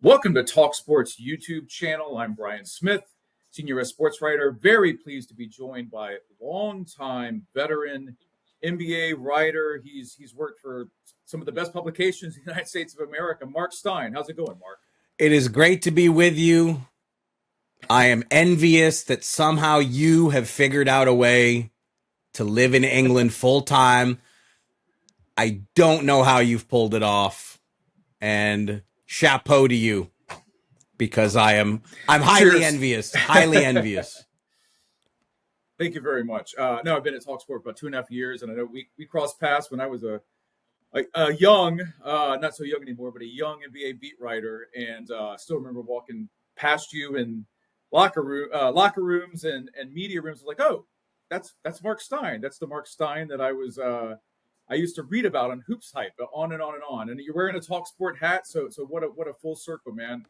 Welcome to talkSPORT's YouTube channel. I'm Brian Smith, senior sports writer. Very pleased to be joined by longtime veteran NBA writer. He's worked for some of the best publications in the United States of America, Marc Stein. How's it going, Marc? It is great to be with you. I am envious that somehow you have figured out a way to live in England full time. I don't know how you've pulled it off, and chapeau to you, because I'm highly envious. Thank you very much. No, I've been at talkSPORT for about 2.5 years, and I know we crossed paths when I was a young, not so young anymore, but a young NBA beat writer, and still remember walking past you in locker rooms and media rooms. Like, oh, that's Marc Stein. That's the Marc Stein that I used to read about on Hoops Hype, on and on and on. And you're wearing a talkSPORT hat, so what a full circle, man.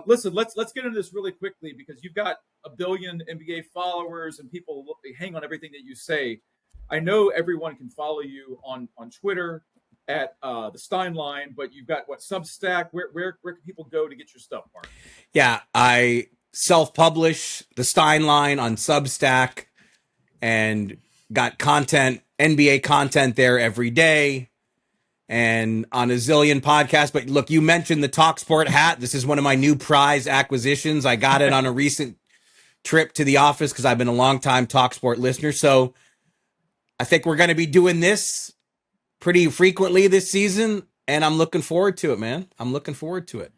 Listen, let's get into this really quickly, because you've got 1 billion NBA followers and people hang on everything that you say. I know everyone can follow you on Twitter at the Stein Line, but you've got Substack. Where can people go to get your stuff, Marc? Yeah, I self-publish the Stein Line on Substack and got NBA content there every day, and on a zillion podcasts. But look, you mentioned the talkSPORT hat. This is one of my new prize acquisitions. I got it on a recent trip to the office because I've been a long-time talkSPORT listener. So I think we're going to be doing this pretty frequently this season, and I'm looking forward to it, man. I'm looking forward to it.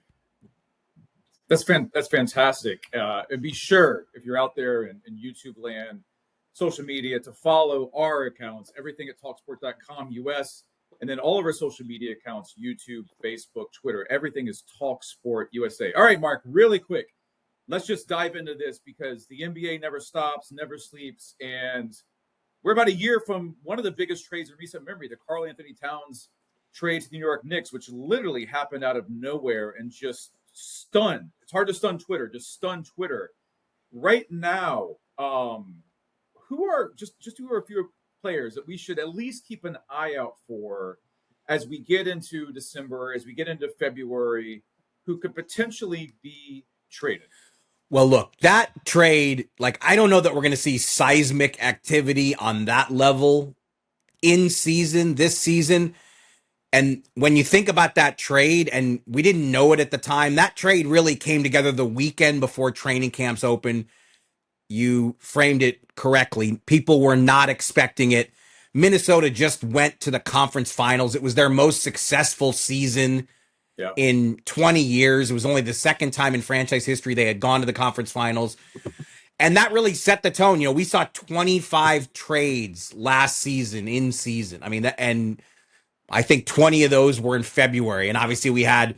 That's fantastic. And be sure, if you're out there in YouTube land, social media, to follow our accounts, everything at talksport.com US, and then all of our social media accounts, YouTube, Facebook, Twitter, everything is talkSPORT USA. All right, Marc, really quick, let's just dive into this, because the NBA never stops, never sleeps, and we're about a year from one of the biggest trades in recent memory, the Karl-Anthony Towns trade to the New York Knicks, which literally happened out of nowhere and just stunned. It's hard to stun Twitter, just stun Twitter. Right now, who are a few players that we should at least keep an eye out for as we get into December, as we get into February, who could potentially be traded? Well, look, that trade, I don't know that we're going to see seismic activity on that level in season, this season. And when you think about that trade, and we didn't know it at the time, that trade really came together the weekend before training camps opened. You framed it correctly. People were not expecting it. Minnesota just went to the conference finals. It was their most successful season in 20 years. It was only the second time in franchise history they had gone to the conference finals. And that really set the tone. You know, we saw 25 trades last season in season. I mean, and I think 20 of those were in February. And obviously we had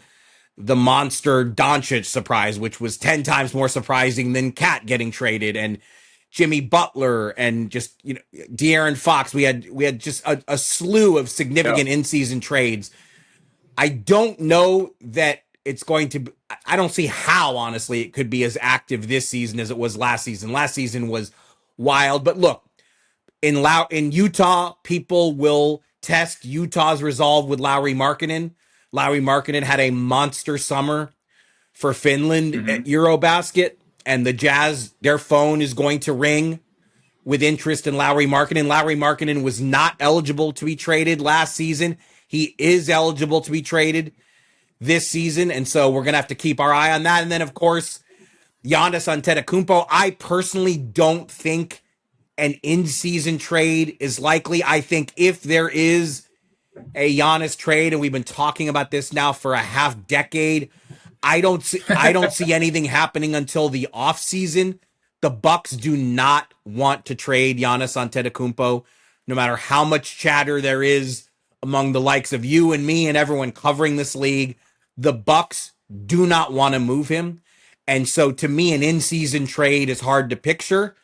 the monster Doncic surprise, which was 10 times more surprising than Cat getting traded, and Jimmy Butler, and just, De'Aaron Fox. We had just a slew of significant in-season trades. I don't know that it's going to be, I don't see how, honestly, it could be as active this season as it was last season. Last season was wild. But look, in Utah, people will test Utah's resolve with Lauri Markkanen. Lauri Markkanen had a monster summer for Finland at Eurobasket, and the Jazz, their phone is going to ring with interest in Lauri Markkanen. Lauri Markkanen was not eligible to be traded last season. He is eligible to be traded this season, and so we're going to have to keep our eye on that. And then, of course, Giannis Antetokounmpo. I personally don't think an in-season trade is likely. I think if there is a Giannis trade, and we've been talking about this now for a half decade, I don't see anything happening until the offseason. The Bucks do not want to trade Giannis Antetokounmpo, no matter how much chatter there is among the likes of you and me and everyone covering this league. The Bucks do not want to move him. And so to me, an in-season trade is hard to picture.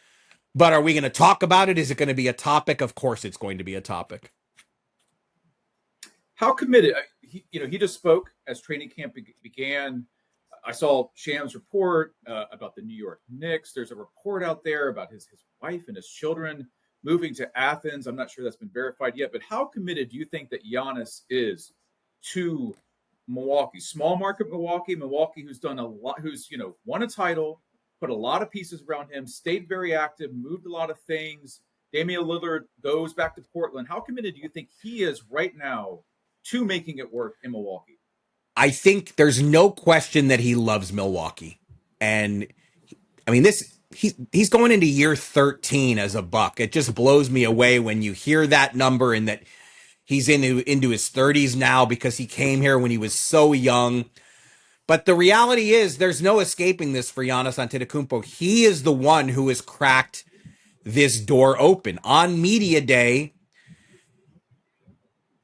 But are we going to talk about it? Is it going to be a topic? Of course it's going to be a topic. How committed? He just spoke as training camp began. I saw Sham's report about the New York Knicks. There's a report out there about his wife and his children moving to Athens. I'm not sure that's been verified yet, but how committed do you think that Giannis is to Milwaukee, small market Milwaukee, who's done a lot, who's won a title, put a lot of pieces around him, stayed very active, moved a lot of things. Damian Lillard goes back to Portland. How committed do you think he is right now to making it work in Milwaukee? I think there's no question that he loves Milwaukee. And I mean, he's going into year 13 as a Buck. It just blows me away when you hear that number and that he's into his 30s now because he came here when he was so young. But the reality is there's no escaping this for Giannis Antetokounmpo. He is the one who has cracked this door open. On media day,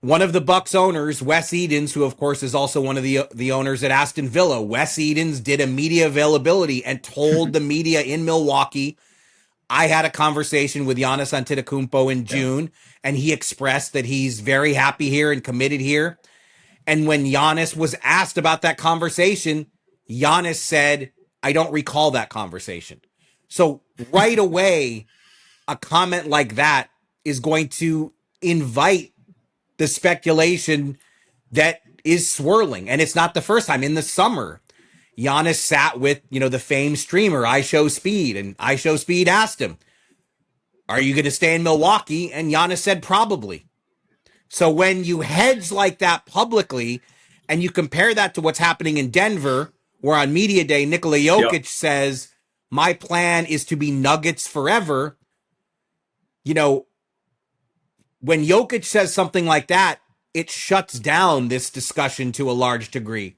one of the Bucks owners, Wes Edens, who of course is also one of the owners at Aston Villa, Wes Edens did a media availability and told the media in Milwaukee, I had a conversation with Giannis Antetokounmpo in June, and he expressed that he's very happy here and committed here. And when Giannis was asked about that conversation, Giannis said, I don't recall that conversation. So right away, a comment like that is going to invite the speculation that is swirling. And it's not the first time. In the summer, Giannis sat with, the famed streamer, I Show Speed, and I Show Speed asked him, are you going to stay in Milwaukee? And Giannis said, probably. So when you hedge like that publicly and you compare that to what's happening in Denver, where on media day, Nikola Jokic says, my plan is to be Nuggets forever. When Jokic says something like that, it shuts down this discussion to a large degree.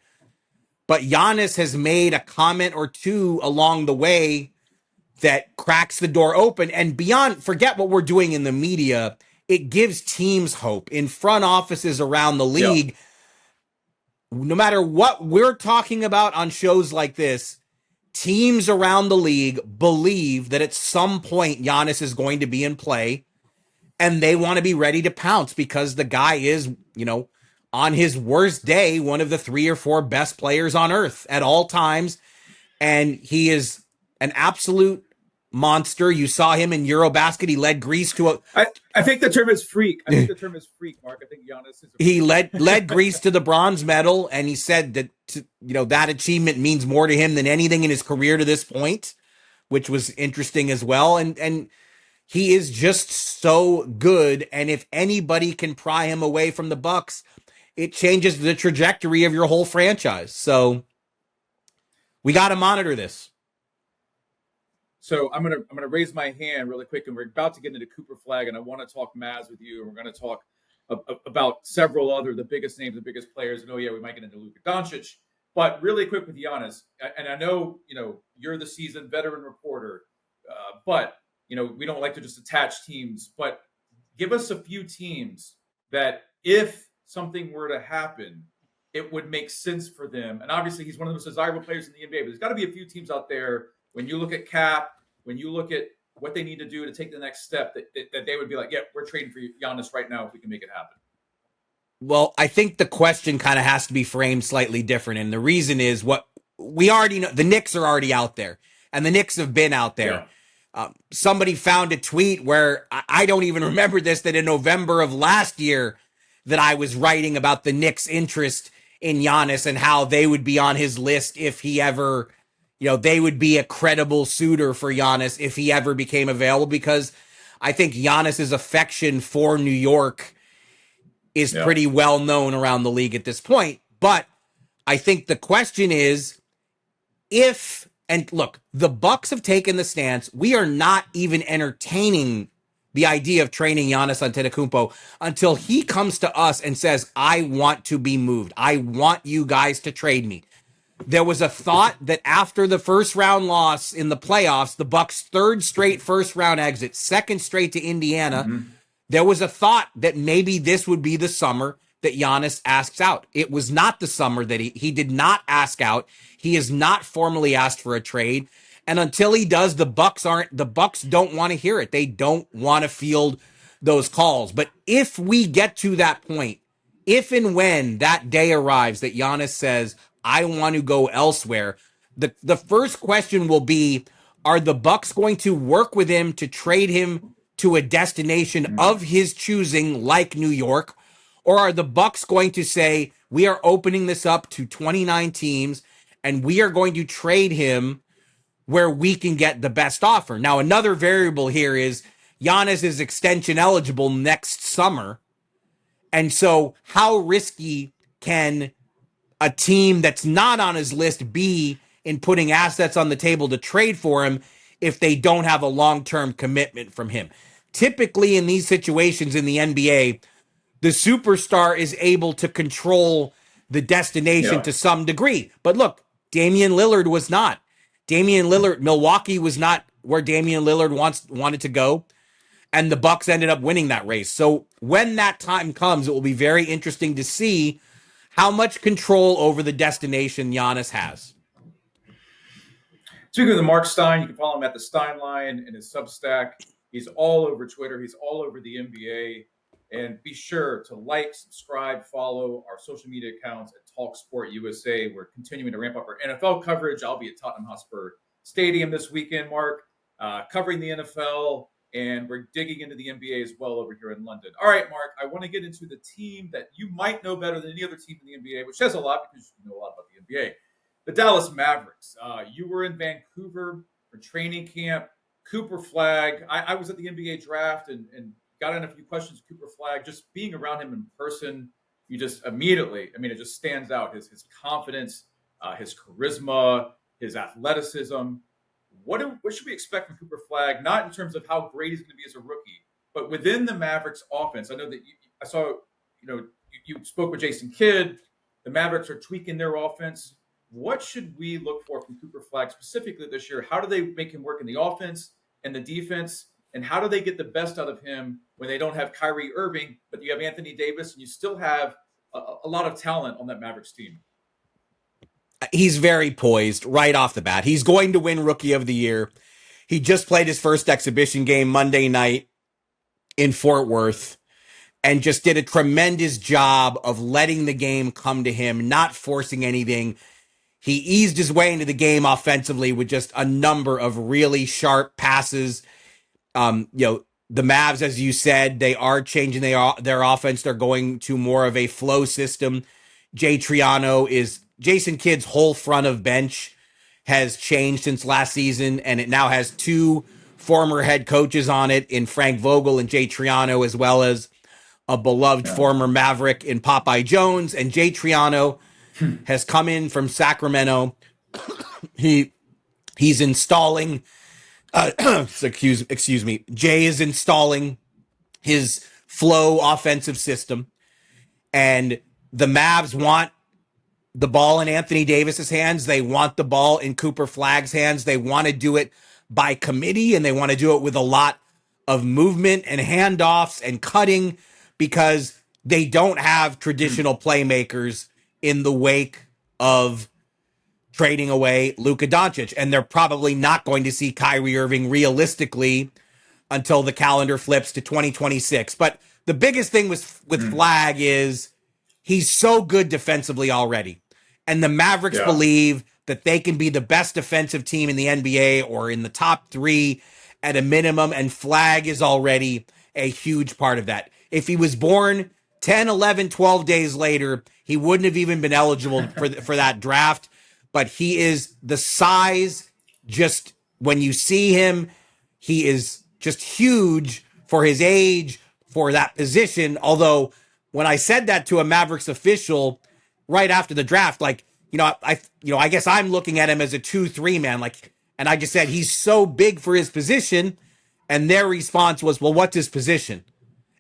But Giannis has made a comment or two along the way that cracks the door open. And beyond, forget what we're doing in the media, it gives teams hope in front offices around the league. No matter what we're talking about on shows like this, teams around the league believe that at some point Giannis is going to be in play, and they want to be ready to pounce because the guy is, on his worst day, one of the 3 or 4 best players on earth at all times. And he is an absolute monster. You saw him in Eurobasket. He led Greece to a... I think the term is freak. I think the term is freak, Mark. I think Giannis is... He led Greece to the bronze medal, and he said that, that achievement means more to him than anything in his career to this point, which was interesting as well. And he is just so good, and if anybody can pry him away from the Bucks, it changes the trajectory of your whole franchise. So we got to monitor this. So I'm gonna raise my hand really quick, and we're about to get into Cooper Flag, and I want to talk Maz with you, and we're going to talk about several other the biggest names, the biggest players. And we might get into Luka Doncic, but really quick with Giannis, and I know you're the seasoned veteran reporter, but we don't like to just attach teams, but give us a few teams that if something were to happen, it would make sense for them. And obviously he's one of the most desirable players in the NBA, but there's got to be a few teams out there when you look at cap, when you look at what they need to do to take the next step, that they would be like, yeah, we're trading for Giannis right now if we can make it happen. Well, I think the question kind of has to be framed slightly different. And the reason is what we already know. The Knicks are already out there, and the Knicks have been out there. Yeah. Somebody found a tweet where I don't even remember this, that in November of last year that I was writing about the Knicks' interest in Giannis and how they would be on his list if he ever, they would be a credible suitor for Giannis if he ever became available, because I think Giannis's affection for New York is pretty well known around the league at this point. But I think the question is and look, the Bucks have taken the stance. We are not even entertaining the idea of trading Giannis Antetokounmpo until he comes to us and says, I want to be moved. I want you guys to trade me. There was a thought that after the first round loss in the playoffs, the Bucks' third straight first round exit, second straight to Indiana, there was a thought that maybe this would be the summer that Giannis asks out. It was not the summer that he did not ask out. He has not formally asked for a trade. And until he does, the Bucks don't want to hear it. They don't want to field those calls. But if we get to that point, if and when that day arrives that Giannis says, I want to go elsewhere, the first question will be, are the Bucks going to work with him to trade him to a destination of his choosing, like New York? Or are the Bucks going to say, we are opening this up to 29 teams and we are going to trade him where we can get the best offer? Now, another variable here is Giannis is extension eligible next summer. And so how risky can a team that's not on his list be in putting assets on the table to trade for him if they don't have a long-term commitment from him? Typically in these situations in the NBA, the superstar is able to control the destination Yeah. to some degree. But look, Damian Lillard was not. Damian Lillard, Milwaukee was not where Damian Lillard wanted to go, and the Bucks ended up winning that race. So when that time comes, it will be very interesting to see how much control over the destination Giannis has. Speaking of the Marc Stein, you can follow him at the Stein Line in his Substack. He's all over Twitter. He's all over the NBA. And be sure to like, subscribe, follow our social media accounts at talkSPORT USA. We're continuing to ramp up our NFL coverage. I'll be at Tottenham Hotspur Stadium this weekend, Mark, covering the NFL. And we're digging into the NBA as well over here in London. All right, Mark, I want to get into the team that you might know better than any other team in the NBA, which says a lot because you know a lot about the NBA. The Dallas Mavericks. You were in Vancouver for training camp. Cooper Flag. I was at the NBA draft and got in a few questions. Cooper Flag, just being around him in person, you just immediately, it just stands out. His confidence, his charisma, his athleticism. What should we expect from Cooper Flag? Not in terms of how great he's going to be as a rookie, but within the Mavericks offense. I know that I saw, you spoke with Jason Kidd. The Mavericks are tweaking their offense. What should we look for from Cooper Flag specifically this year? How do they make him work in the offense and the defense? And how do they get the best out of him when they don't have Kyrie Irving, but you have Anthony Davis and you still have a lot of talent on that Mavericks team? He's very poised right off the bat. He's going to win Rookie of the Year. He just played his first exhibition game Monday night in Fort Worth and just did a tremendous job of letting the game come to him, not forcing anything. He eased his way into the game offensively with just a number of really sharp passes. The Mavs, as you said, they are changing their offense. They're going to more of a flow system. Jason Kidd's whole front of bench has changed since last season, and it now has two former head coaches on it in Frank Vogel and Jay Triano, as well as a beloved former Maverick in Popeye Jones. And Jay Triano has come in from Sacramento. He's installing excuse me. Jay is installing his flow offensive system, and the Mavs want the ball in Anthony Davis's hands. They want the ball in Cooper Flag's hands. They want to do it by committee, and they want to do it with a lot of movement and handoffs and cutting because they don't have traditional playmakers in the wake of trading away Luka Doncic. And they're probably not going to see Kyrie Irving realistically until the calendar flips to 2026. But the biggest thing with Flag is he's so good defensively already. And the Mavericks believe that they can be the best defensive team in the NBA or in the top three at a minimum. And Flag is already a huge part of that. If he was born 10, 11, 12 days later, he wouldn't have even been eligible for that draft. But he is the size, just when you see him, he is just huge for his age, for that position. Although when I said that to a Mavericks official right after the draft, I guess I'm looking at him as a 2-3 man, and I just said he's so big for his position, and their response was, well, what's his position?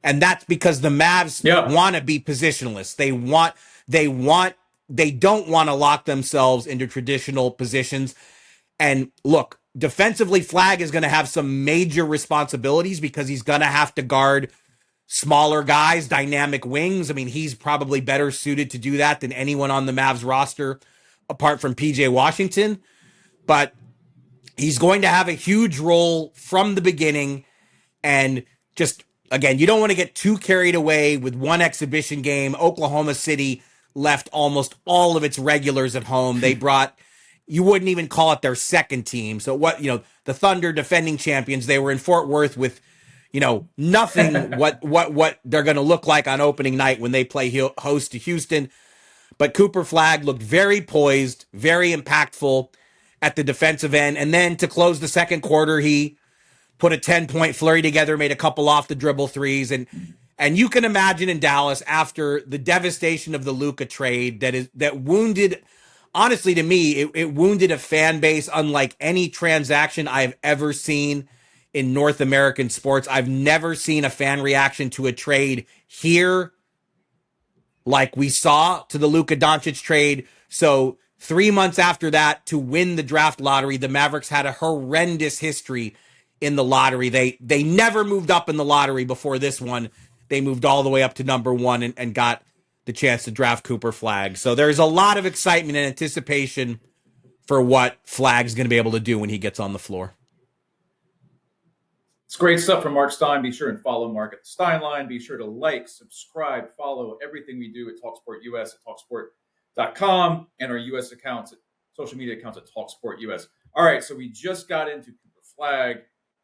And that's because the Mavs want to be positionless. They don't want to lock themselves into traditional positions. And look, defensively, Flag is going to have some major responsibilities because he's going to have to guard smaller guys, dynamic wings. He's probably better suited to do that than anyone on the Mavs roster apart from PJ Washington. But he's going to have a huge role from the beginning. And just, again, you don't want to get too carried away with one exhibition game. Oklahoma City left almost all of its regulars at home. They brought, you wouldn't even call it their second team. So the Thunder, defending champions, they were in Fort Worth with, nothing what they're going to look like on opening night when they play host to Houston. But Cooper Flagg looked very poised, very impactful at the defensive end. And then to close the second quarter, he put a 10-point flurry together, made a couple off the dribble threes. And you can imagine in Dallas, after the devastation of the Luka trade that wounded, honestly, to me, it wounded a fan base unlike any transaction I've ever seen in North American sports. I've never seen a fan reaction to a trade here like we saw to the Luka Doncic trade. So 3 months after that, to win the draft lottery, the Mavericks had a horrendous history in the lottery. They never moved up in the lottery before this one. They moved all the way up to number one and got the chance to draft Cooper Flagg. So there's a lot of excitement and anticipation for what Flagg's going to be able to do when he gets on the floor. It's great stuff from Marc Stein. Be sure and follow Marc at the Stein Line. Be sure to like, subscribe, follow everything we do at talkSPORT US at talkSPORT.com and our US accounts, social media accounts at talkSPORT US. All right, so we just got into Cooper Flagg.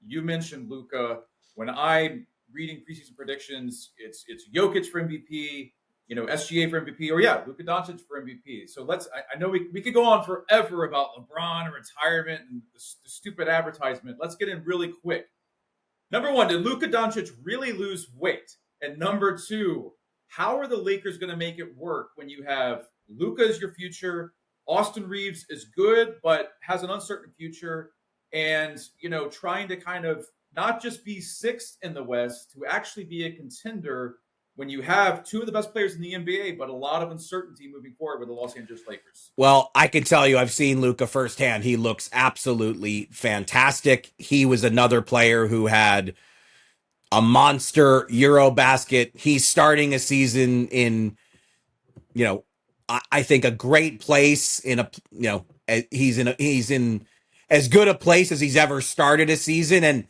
You mentioned Luka. When I'm reading preseason predictions, it's Jokic for MVP, SGA for MVP, or Luka Doncic for MVP. So I know we could go on forever about LeBron and retirement and the stupid advertisement. Let's get in really quick. Number one, did Luka Doncic really lose weight? And number two, how are the Lakers going to make it work when you have Luka as your future, Austin Reeves is good but has an uncertain future, and trying to kind of not just be sixth in the West, to actually be a contender when you have two of the best players in the NBA, but a lot of uncertainty moving forward with the Los Angeles Lakers? Well, I can tell you, I've seen Luka firsthand. He looks absolutely fantastic. He was another player who had a monster Eurobasket. He's starting a season in, I think a great place he's in as good a place as he's ever started a season. And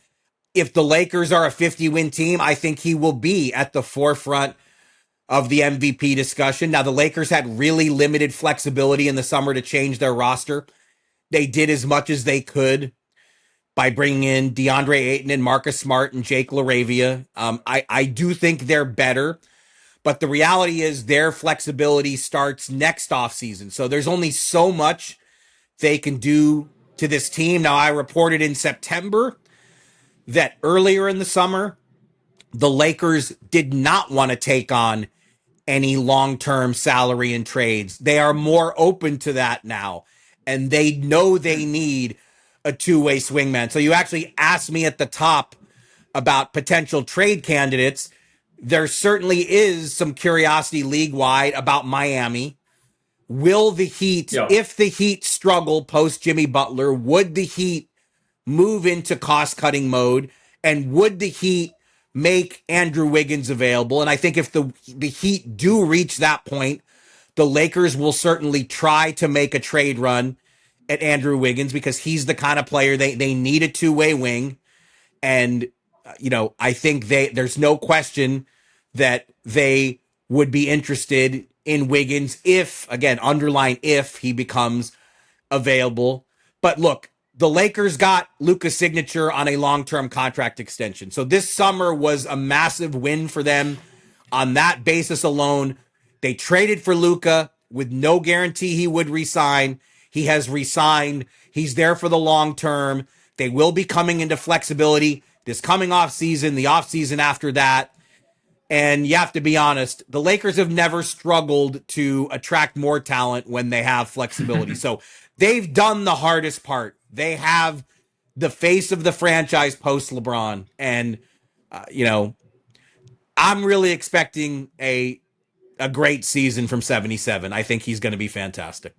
if the Lakers are a 50-win team, I think he will be at the forefront of the MVP discussion. Now, the Lakers had really limited flexibility in the summer to change their roster. They did as much as they could by bringing in DeAndre Ayton and Marcus Smart and Jake LaRavia. I do think they're better, but the reality is their flexibility starts next offseason. So there's only so much they can do to this team. Now, I reported in September that earlier in the summer, the Lakers did not want to take on any long-term salary and trades. They are more open to that now, and they know they need a two-way swingman. So you actually asked me at the top about potential trade candidates. There certainly is some curiosity league-wide about Miami. Will the Heat, if the Heat struggle post Jimmy Butler, would the Heat move into cost-cutting mode, and would the Heat make Andrew Wiggins available? And I think if the Heat do reach that point, the Lakers will certainly try to make a trade run at Andrew Wiggins, because he's the kind of player they need a two-way wing. And, I think there's no question that they would be interested in Wiggins if, again, underline if, he becomes available. But look, the Lakers got Luka's signature on a long-term contract extension. So this summer was a massive win for them on that basis alone. They traded for Luka with no guarantee he would resign. He has resigned. He's there for the long term. They will be coming into flexibility this coming off season, the off season after that. And you have to be honest, the Lakers have never struggled to attract more talent when they have flexibility. So they've done the hardest part. They have the face of the franchise post LeBron. And, I'm really expecting a great season from 77. I think he's going to be fantastic.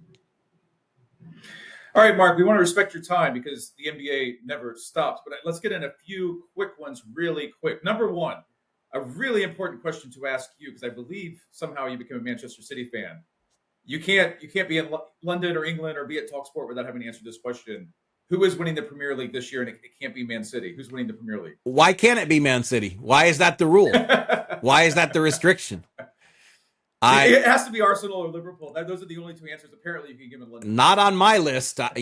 All right, Marc, we want to respect your time because the NBA never stops. But let's get in a few quick ones really quick. Number one, a really important question to ask you, because I believe somehow you became a Manchester City fan. You can't be in London or England or be at talkSPORT without having to answer this question. Who is winning the Premier League this year? And it can't be Man City. Who's winning the Premier League? Why can't it be Man City? Why is that the rule? Why is that the restriction? It has to be Arsenal or Liverpool. Those are the only two answers apparently you can give in London. Not on my list. If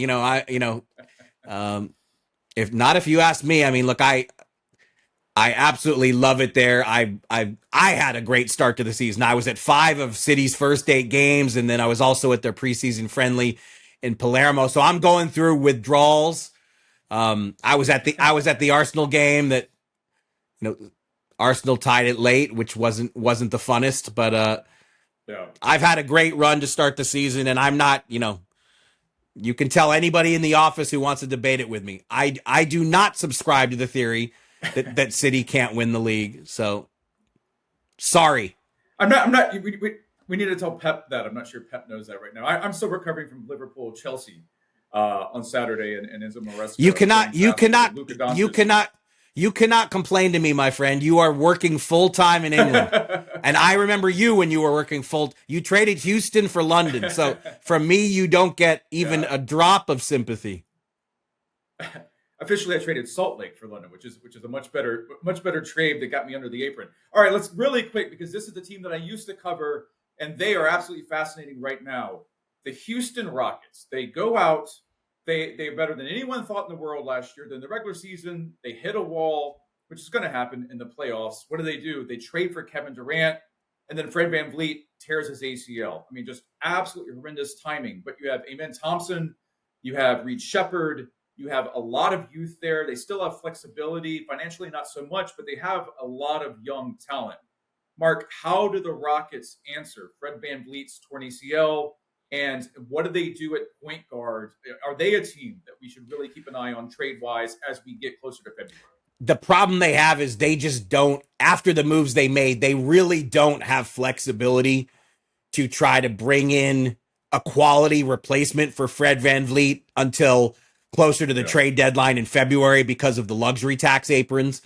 you ask me, I mean, look, I absolutely love it there. I had a great start to the season. I was at 5 of City's first 8 games, and then I was also at their preseason friendly in Palermo. So I'm going through withdrawals. I was at the Arsenal game that, Arsenal tied it late, which wasn't the funnest, but Yeah. I've had a great run to start the season, and I'm not, you can tell anybody in the office who wants to debate it with me. I do not subscribe to the theory that City can't win the league. So sorry. I'm not. We need to tell Pep that. I'm not sure Pep knows that right now. I'm still recovering from Liverpool Chelsea on Saturday, and Enzo Maresca. You cannot, you cannot, Luka you Doncic. cannot, you cannot complain to me, my friend. You are working full time in England. And I remember you when you were working you traded Houston for London. So from me, you don't get even Yeah. a drop of sympathy. Officially, I traded Salt Lake for London, which is a much better trade that got me under the apron. All right, let's really quick, because this is the team that I used to cover, and they are absolutely fascinating right now. The Houston Rockets. They go out. They're better than anyone thought in the world last year. Then the regular season, they hit a wall, which is going to happen in the playoffs. What do? They trade for Kevin Durant, and then Fred VanVleet tears his ACL. I mean, just absolutely horrendous timing. But you have Amen Thompson, you have Reed Shepherd, you have a lot of youth there. They still have flexibility, financially not so much, but they have a lot of young talent. Mark, how do the Rockets answer Fred VanVleet's torn ACL? And what do they do at point guard? Are they a team that we should really keep an eye on trade-wise as we get closer to February? The problem they have is they just don't, after the moves they made, they really don't have flexibility to try to bring in a quality replacement for Fred VanVleet until closer to the trade deadline in February because of the luxury tax aprons.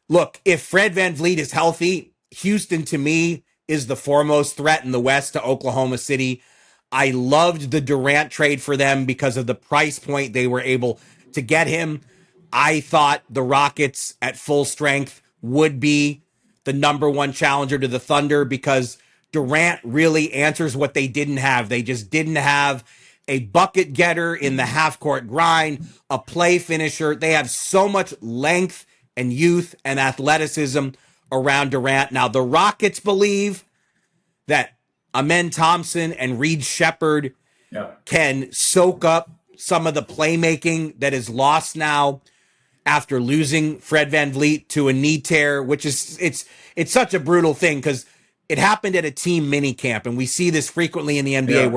Look, if Fred VanVleet is healthy, Houston to me is the foremost threat in the West to Oklahoma City. I loved the Durant trade for them because of the price point they were able to get him. I thought the Rockets at full strength would be the number one challenger to the Thunder because Durant really answers what they didn't have. They just didn't have a bucket getter in the half court grind, a play finisher. They have so much length and youth and athleticism around Durant. Now, the Rockets believe that Amen Thompson and Reed Shepherd can soak up some of the playmaking that is lost now after losing Fred VanVleet to a knee tear, which is it's such a brutal thing because it happened at a team mini camp, and we see this frequently in the NBA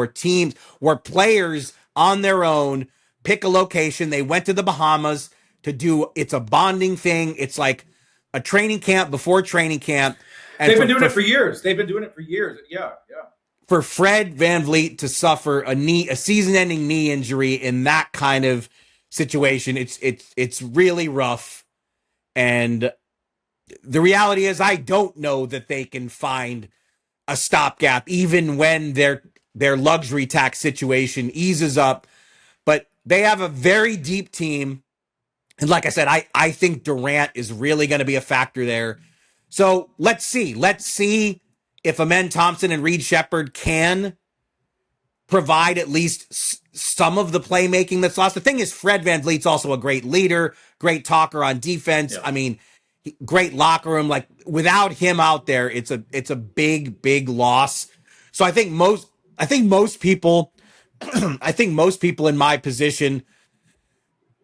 where players on their own pick a location. They went to the Bahamas to do. It's a bonding thing. It's like a training camp before training camp. And They've been doing it for years. Yeah. For Fred VanVleet to suffer a season-ending knee injury in that kind of situation, it's really rough. And the reality is, I don't know that they can find a stopgap, even when their luxury tax situation eases up. But they have a very deep team. And like I said, I think Durant is really going to be a factor there. So let's see. Let's see if Amen Thompson and Reed Shepherd can provide at least some of the playmaking that's lost. The thing is, Fred VanVleet's also a great leader, great talker on defense. Yeah. I mean, great locker room. Like without him out there, it's a big loss. So I think most people, I think most people in my position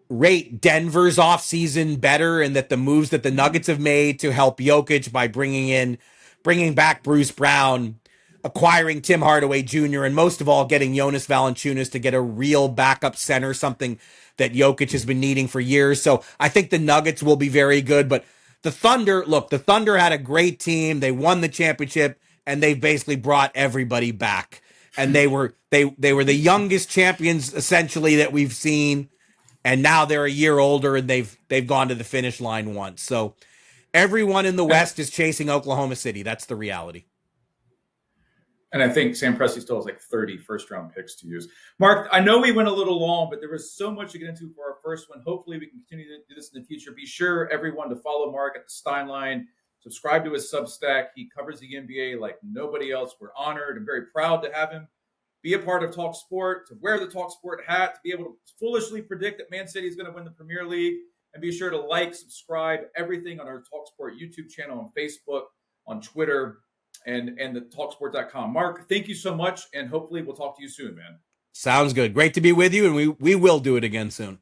rate Denver's offseason better, and that the moves that the Nuggets have made to help Jokic by bringing back Bruce Brown, acquiring Tim Hardaway Jr., and most of all, getting Jonas Valanciunas to get a real backup center, something that Jokic has been needing for years. So I think the Nuggets will be very good. But the Thunder had a great team. They won the championship, and they basically brought everybody back. And they were the youngest champions, essentially, that we've seen. And now they're a year older, and they've gone to the finish line once. So everyone in the West is chasing Oklahoma City. That's the reality. And I think Sam Presti still has like 30 first-round picks to use. Mark, I know we went a little long, but there was so much to get into for our first one. Hopefully we can continue to do this in the future. Be sure, everyone, to follow Mark at the Stein Line. Subscribe to his Substack. He covers the NBA like nobody else. We're honored and very proud to have him be a part of talkSPORT, to wear the talkSPORT hat, to be able to foolishly predict that Man City is going to win the Premier League, And be sure to like, subscribe, everything on our talkSPORT YouTube channel, on Facebook, on Twitter, and the talkSPORT.com. Marc, thank you so much, and hopefully we'll talk to you soon, man. Sounds good. Great to be with you, and we will do it again soon.